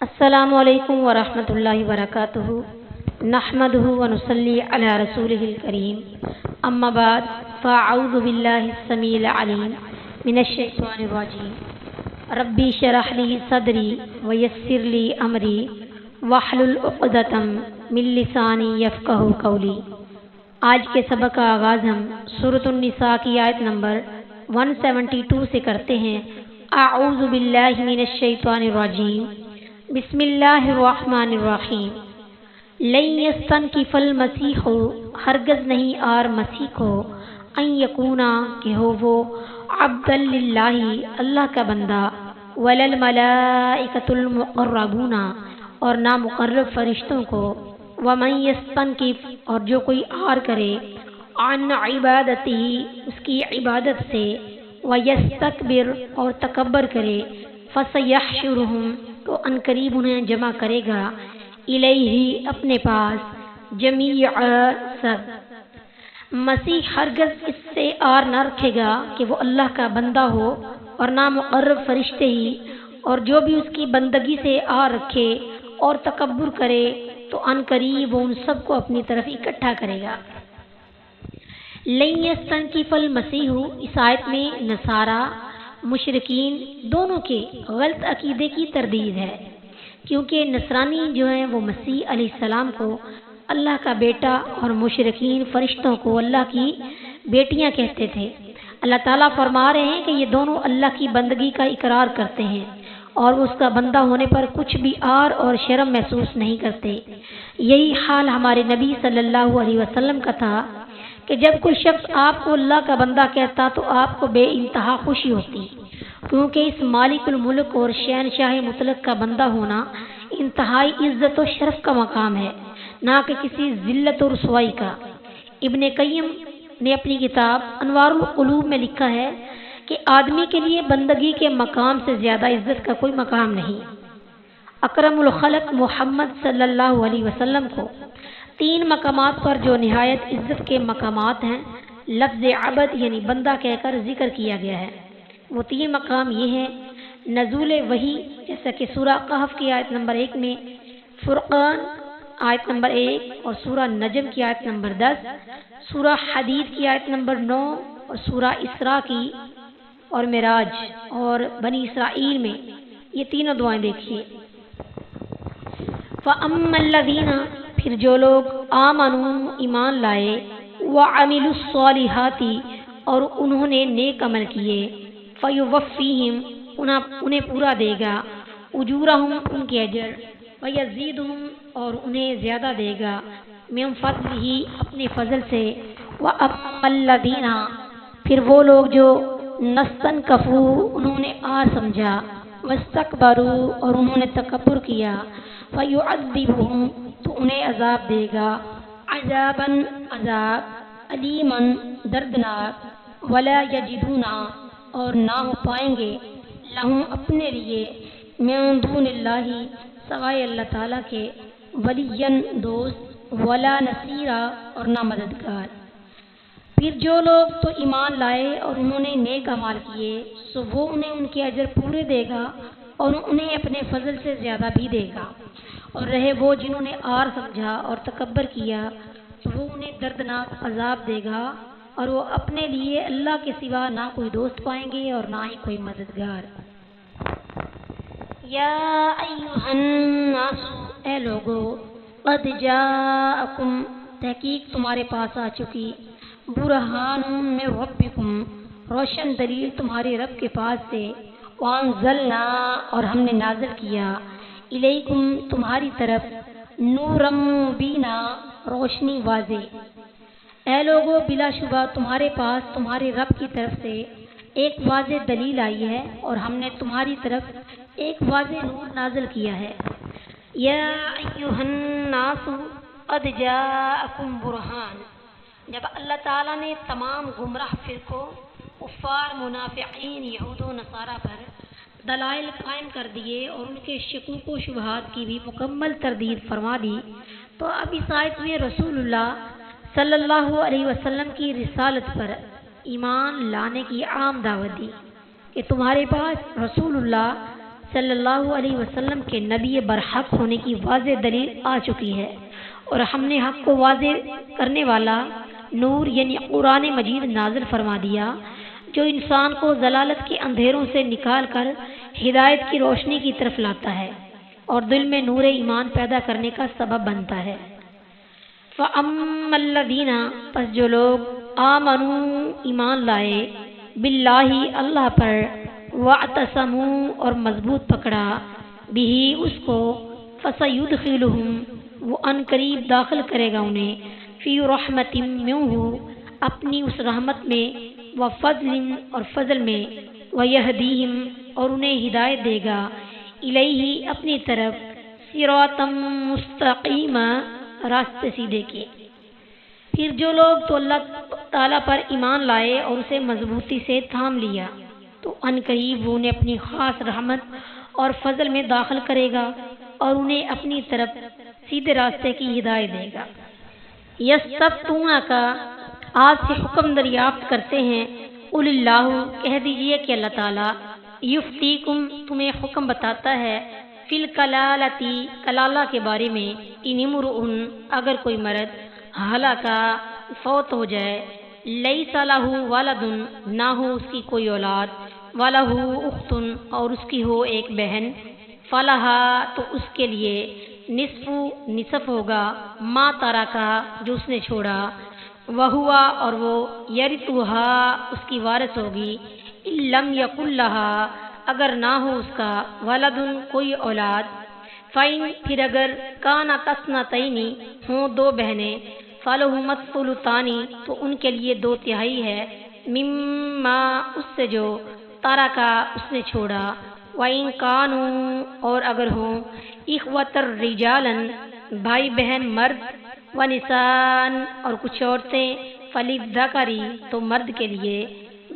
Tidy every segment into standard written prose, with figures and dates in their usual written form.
السلام علیکم ورحمۃ اللہ وبرکاتہ نحمده ونصلی علی رسولہ الکریم اما بعد فاعوذ باللہ السمیع العلیم من الشیطان الرجیم ربی اشرح لی صدری ویسر لی امری واحلل عقدۃ من لسانی یفقہوا قولی۔ آج کے سبق کا آغاز ہم سورۃ النساء کی آیت نمبر 172 سے کرتے ہیں۔ اعوذ باللہ من الشیطان الرجیم، بسم اللہ الرحمن الرحیم۔ لن یستنکف المسیح، ہرگز نہیں آر مسیح کو، ان یکونا کہ ہو وہ، عبدا للہ اللہ کا بندہ، ولا الملائکۃ المقربون اور نہ مقرب فرشتوں کو، ومن یستنکف اور جو کوئی آر کرے، عن عبادتہ اس کی عبادت سے، ویستکبر اور تکبر کرے، فسیحشرہم تو ان قریب انہیں جمع کرے گا، الیہ اپنے پاس، جمیعا سب۔ مسیح ہرگز اس سے آر نہ رکھے گا کہ وہ اللہ کا بندہ ہو اور نہ مقرب فرشتے ہی، اور جو بھی اس کی بندگی سے آر رکھے اور تکبر کرے تو ان قریب وہ ان سب کو اپنی طرف اکٹھا کرے گا۔ لن یستنکف المسیح، اس آیت میں نصارہ مشرکین دونوں کے غلط عقیدے کی تردید ہے، کیونکہ نصرانی جو ہیں وہ مسیح علیہ السلام کو اللہ کا بیٹا اور مشرکین فرشتوں کو اللہ کی بیٹیاں کہتے تھے۔ اللہ تعالیٰ فرما رہے ہیں کہ یہ دونوں اللہ کی بندگی کا اقرار کرتے ہیں اور وہ اس کا بندہ ہونے پر کچھ بھی عار اور شرم محسوس نہیں کرتے۔ یہی حال ہمارے نبی صلی اللہ علیہ وسلم کا تھا کہ جب کوئی شخص آپ کو اللہ کا بندہ کہتا تو آپ کو بے انتہا خوشی ہوتی، کیونکہ اس مالک الملک اور شہنشاہ مطلق کا بندہ ہونا انتہائی عزت و شرف کا مقام ہے، نہ کہ کسی ذلت و رسوائی کا۔ ابن قیم نے اپنی کتاب انوار القلوب میں لکھا ہے کہ آدمی کے لیے بندگی کے مقام سے زیادہ عزت کا کوئی مقام نہیں۔ اکرم الخلق محمد صلی اللہ علیہ وسلم کو 3 مقامات پر جو نہایت عزت کے مقامات ہیں، لفظ عبد یعنی بندہ کہہ کر ذکر کیا گیا ہے۔ وہ 3 مقام یہ ہیں: نزول وحی، جیسا کہ سورہ کہف کی آیت نمبر 1 میں، فرقان آیت نمبر 1 اور سورہ نجم کی آیت نمبر 10، سورہ حدید کی آیت نمبر 9 اور سورہ اسراء کی اور معراج اور بنی اسرائیل میں۔ یہ تینوں دعائیں دیکھیے۔ فَأَمَّا الَّذِينَ پھر جو لوگ آمنوا ایمان لائے، وَعَمِلُوا الصَّالِحَاتِ اور انہوں نے نیک عمل کیے، فَيُوَفِّيهِمْ انہیں پورا دے گا، اجورہم ان کے اجر، وَيَزِيدُهُمْ اور انہیں زیادہ دے گا، من فضلہ اپنے فضل سے۔ وَأَمَّا الَّذِينَ پھر وہ لوگ جو نستنکفوا انہوں نے آر سمجھا، واستکبروا اور انہوں نے تکبر کیا، فَيُعَذِّبُهُمْ تو انہیں عذاب دے گا، عذاباً عذاب، علیماً دردناک، ولا یجدون اور نہ ہو پائیں گے، لہم اپنے لیے، من دون اللہ سوائے اللہ تعالیٰ کے، ولیاً دوست، ولا نصیرا اور نہ مددگار۔ پھر جو لوگ تو ایمان لائے اور انہوں نے نیک اعمال کیے، سو وہ انہیں ان کے اجر پورے دے گا اور انہیں اپنے فضل سے زیادہ بھی دے گا۔ اور رہے وہ جنہوں نے آر سمجھا اور تکبر کیا تو وہ انہیں دردناک عذاب دے گا، اور وہ اپنے لیے اللہ کے سوا نہ کوئی دوست پائیں گے اور نہ ہی کوئی مددگار۔ یا ایھا الناس اے لوگو، قد جاءکم تحقیق تمہارے پاس آ چکی، برہان من ربکم روشن دلیل تمہارے رب کے پاس سے، وانزلنا اور ہم نے نازل کیا، الیکم تمہاری طرف، نورا مبینا روشنی واضح۔ اے لوگو بلا شبہ تمہارے پاس تمہارے رب کی طرف سے ایک واضح دلیل آئی ہے اور ہم نے تمہاری طرف ایک واضح نور نازل کیا ہے۔ یا ایھا الناس قد جاءکم برہان، جب اللہ تعالیٰ نے تمام گمراہ فرقوں، کفار، منافقین، یہود و نصارہ پر دلائل قائم کر دیے اور ان کے شکوک و شبہات کی بھی مکمل تردید فرما دی، تو اب اس آیت میں رسول اللہ صلی اللہ علیہ وسلم کی رسالت پر ایمان لانے کی عام دعوت دی کہ تمہارے پاس رسول اللہ صلی اللہ علیہ وسلم کے نبی برحق ہونے کی واضح دلیل آ چکی ہے، اور ہم نے حق کو واضح کرنے والا نور یعنی قرآن مجید نازل فرما دیا، جو انسان کو ضلالت کے اندھیروں سے نکال کر ہدایت کی روشنی کی طرف لاتا ہے اور دل میں نور ایمان پیدا کرنے کا سبب بنتا ہے۔ فَأَمَّا الَّذِينَ پس جو لوگ آمنوا ایمان لائے، باللہ اللہ پر، وَاعْتَصَمُوا اور مضبوط پکڑا، بِہِ اس کو، فَسَيُدْخِلُهُمْ وہ ان قریب داخل کرے گا انہیں، فی رحمت منہ اپنی اس رحمت میں، وفضل اور فضل میں، ویہدیہم اور انہیں ہدایت دے گا، الیہ اپنی طرف، صراطا مستقیما راستے سیدھے کے۔ پھر جو لوگ تو اللہ تعالیٰ پر ایمان لائے اور اسے مضبوطی سے تھام لیا، تو ان قریب وہ انہیں اپنی خاص رحمت اور فضل میں داخل کرے گا اور انہیں اپنی طرف سیدھے راستے کی ہدایت دے گا۔ یستفتونک آپ سے حکم دریافت کرتے ہیں، قل اللہ کہہ دیجئے کہ اللہ تعالیٰ، یفتیکم تمہیں حکم بتاتا ہے، فی الکلالتی کلالہ کے بارے میں، ان امرؤ اگر کوئی مرد ہلاکا فوت ہو جائے، لیس لہ ولد نہ ہو اس کی کوئی اولاد، ولہ اخت اور اس کی ہو ایک بہن، فلہا تو اس کے لیے، نصف ہوگا، ما ترکا جو اس نے چھوڑا، وہوا اور وہ، یرثھا اس کی وارث ہوگی، ان لم یکن لہا اگر نہ ہو اس کا، ولد کوئی اولاد، فَإِن پھر اگر کانت اثنتین ہوں دو بہنیں، فَلَهُمَا الثُّلُثَانِ تو ان کے لیے 2/3 ہے، مما اس سے جو، ترکا اس نے چھوڑا، وَإِن كَانُوا اور اگر ہوں، اخوۃ رجالاً بھائی بہن مرد، ونساء اور کچھ عورتیں، فَلِلذَّكَرِ تو مرد کے لیے،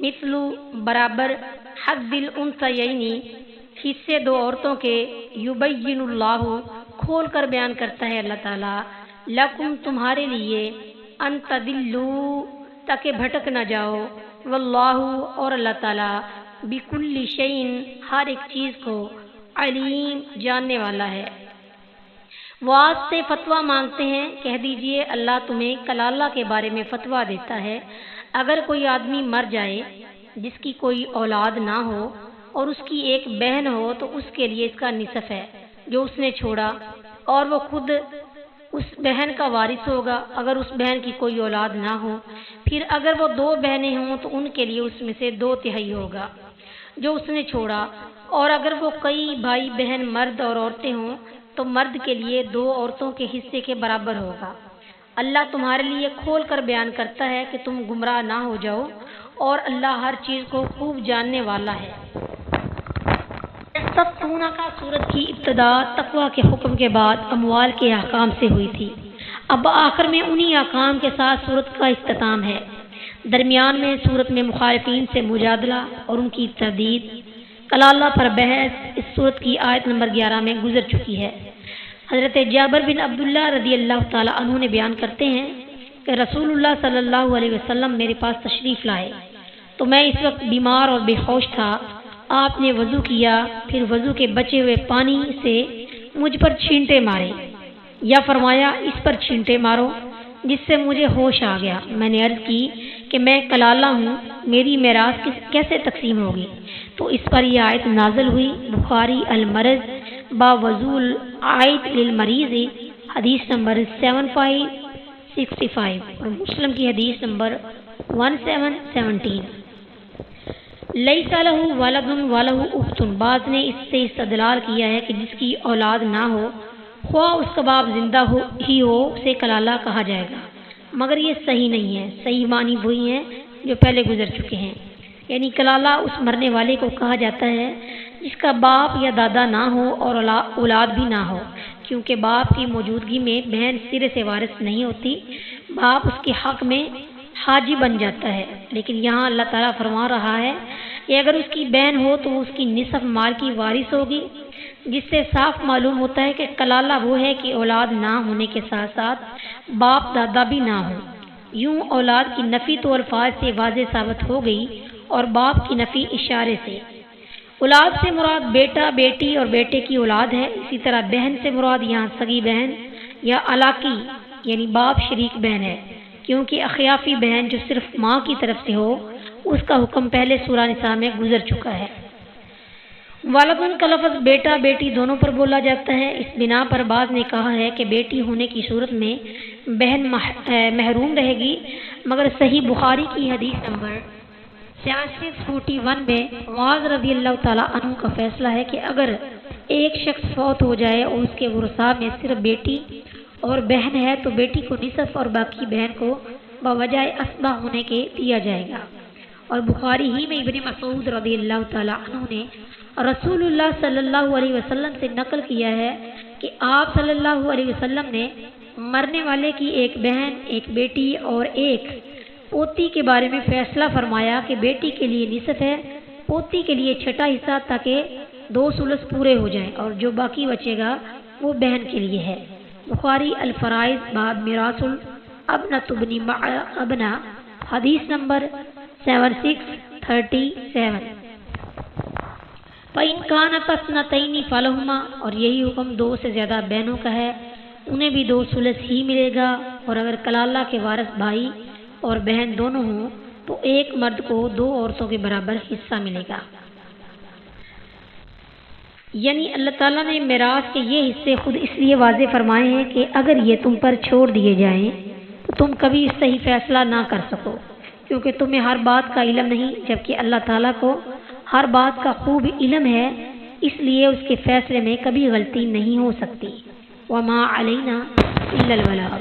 مثل برابر، حظ الانثیین حصے 2 عورتوں کے، یبین اللہ کھول کر بیان کرتا ہے اللہ تعالیٰ، لکم تمہارے لیے، ان تضلوا تاکہ بھٹک نہ جاؤ، واللہ اور اللہ تعالیٰ، بکل شیء ہر ایک چیز کو، علیم جاننے والا ہے۔ وہ آج سے فتویٰ مانگتے ہیں، کہہ دیجئے اللہ تمہیں کلالہ کے بارے میں فتویٰ دیتا ہے، اگر کوئی آدمی مر جائے جس کی کوئی اولاد نہ ہو اور اس کی ایک بہن ہو، تو اس کے لیے اس کا نصف ہے جو اس نے چھوڑا، اور وہ خود اس بہن کا وارث ہوگا اگر اس بہن کی کوئی اولاد نہ ہو۔ پھر اگر وہ 2 بہنیں ہوں تو ان کے لیے اس میں سے 2/3 ہوگا جو اس نے چھوڑا، اور اگر وہ کئی بھائی بہن مرد اور عورتیں ہوں تو مرد کے لیے 2 عورتوں کے حصے کے برابر ہوگا۔ اللہ تمہارے لیے کھول کر بیان کرتا ہے کہ تم گمراہ نہ ہو جاؤ، اور اللہ ہر چیز کو خوب جاننے والا ہے۔ یستفتونک کا سورت کی ابتدا تقوی کے حکم کے بعد اموال کے احکام سے ہوئی تھی۔ اب آخر میں انہی احکام کے ساتھ سورت کا اختتام ہے۔ درمیان میں سورت میں مخالفین سے مجادلہ اور ان کی تردید، کلالہ پر بحث اس سورت کی آیت نمبر 11 میں گزر چکی ہے۔ حضرت جابر بن عبداللہ رضی اللہ تعالی عنہ نے بیان کرتے ہیں کہ رسول اللہ صلی اللہ علیہ وسلم میرے پاس تشریف لائے تو میں اس وقت بیمار اور بے ہوش تھا۔ آپ نے وضو کیا، پھر وضو کے بچے ہوئے پانی سے مجھ پر چھینٹے مارے، یا فرمایا اس پر چھینٹے مارو، جس سے مجھے ہوش آ گیا۔ میں نے عرض کی کہ میں کلالہ ہوں، میری میراث کیسے تقسیم ہوگی؟ تو اس پر یہ آیت نازل ہوئی۔ بخاری المرض با وضو العائد للمریض حدیث نمبر 7565 اور مسلم کی حدیث نمبر 1717۔ لیس لہ ولد ولہ اخت، بعض نے اس سے استدلال کیا ہے کہ جس کی اولاد نہ ہو، خواہ اس کا باپ زندہ ہی ہو، اسے کلالہ کہا جائے گا، مگر یہ صحیح نہیں ہے۔ صحیح معنی وہی ہیں جو پہلے گزر چکے ہیں، یعنی کلالہ اس مرنے والے کو کہا جاتا ہے جس کا باپ یا دادا نہ ہو اور اولاد بھی نہ ہو، کیونکہ باپ کی موجودگی میں بہن سرے سے وارث نہیں ہوتی، باپ اس کے حق میں حاجی بن جاتا ہے۔ لیکن یہاں اللہ تعالیٰ فرما رہا ہے کہ اگر اس کی بہن ہو تو وہ اس کی نصف مال کی وارث ہوگی، جس سے صاف معلوم ہوتا ہے کہ کلالہ وہ ہے کہ اولاد نہ ہونے کے ساتھ ساتھ باپ دادا بھی نہ ہو۔ یوں اولاد کی نفی تو الفاظ سے واضح ثابت ہو گئی اور باپ کی نفی اشارے سے۔ اولاد سے مراد بیٹا، بیٹی اور بیٹے کی اولاد ہے۔ اسی طرح بہن سے مراد یہاں سگی بہن یا علاقی یعنی باپ شریک بہن ہے، کیونکہ اخیافی بہن جو صرف ماں کی طرف سے ہو اس کا حکم پہلے سورہ نساء میں گزر چکا ہے۔ والدن کا لفظ بیٹا بیٹی دونوں پر بولا جاتا ہے۔ اس بنا پر بعض نے کہا ہے کہ بیٹی ہونے کی صورت میں بہن محروم رہے گی، مگر صحیح بخاری کی حدیث نمبر 6641 میں معاذ رضی اللہ تعالیٰ عنہ کا فیصلہ ہے کہ اگر ایک شخص فوت ہو جائے اور اس کے ورثاء میں صرف بیٹی اور بہن ہے تو بیٹی کو نصف اور باقی بہن کو بوجہ اسبہ ہونے کے دیا جائے گا۔ اور بخاری ہی میں ابن مسعود رضی اللہ تعالیٰ عنہ نے رسول اللہ صلی اللہ علیہ وسلم سے نقل کیا ہے کہ آپ صلی اللہ علیہ وسلم نے مرنے والے کی ایک بہن، ایک بیٹی اور ایک پوتی کے بارے میں فیصلہ فرمایا کہ بیٹی کے لیے نصف ہے، پوتی کے لیے چھٹا حصہ تاکہ 2 ثلث پورے ہو جائیں، اور جو باقی بچے گا وہ بہن کے لیے ہے۔ بخاری الفرائض باب میراث الابنۃ بن ابنا حدیث نمبر 7637۔ فَإِنْ كَانَتْ اثْنَتَيْنِ فَلَهُمَا، اور یہی حکم 2 سے زیادہ بہنوں کا ہے، انہیں بھی 2 ثلث ہی ملے گا۔ اور اگر کلالہ کے وارث بھائی اور بہن دونوں ہوں تو ایک مرد کو 2 عورتوں کے برابر حصہ ملے گا۔ یعنی اللہ تعالیٰ نے میراث کے یہ حصے خود اس لیے واضح فرمائے ہیں کہ اگر یہ تم پر چھوڑ دیے جائیں تو تم کبھی صحیح فیصلہ نہ کر سکو، کیونکہ تمہیں ہر بات کا علم نہیں، جبکہ اللہ تعالیٰ کو ہر بات کا خوب علم ہے، اس لیے اس کے فیصلے میں کبھی غلطی نہیں ہو سکتی۔ وما علینا الا البلاغ۔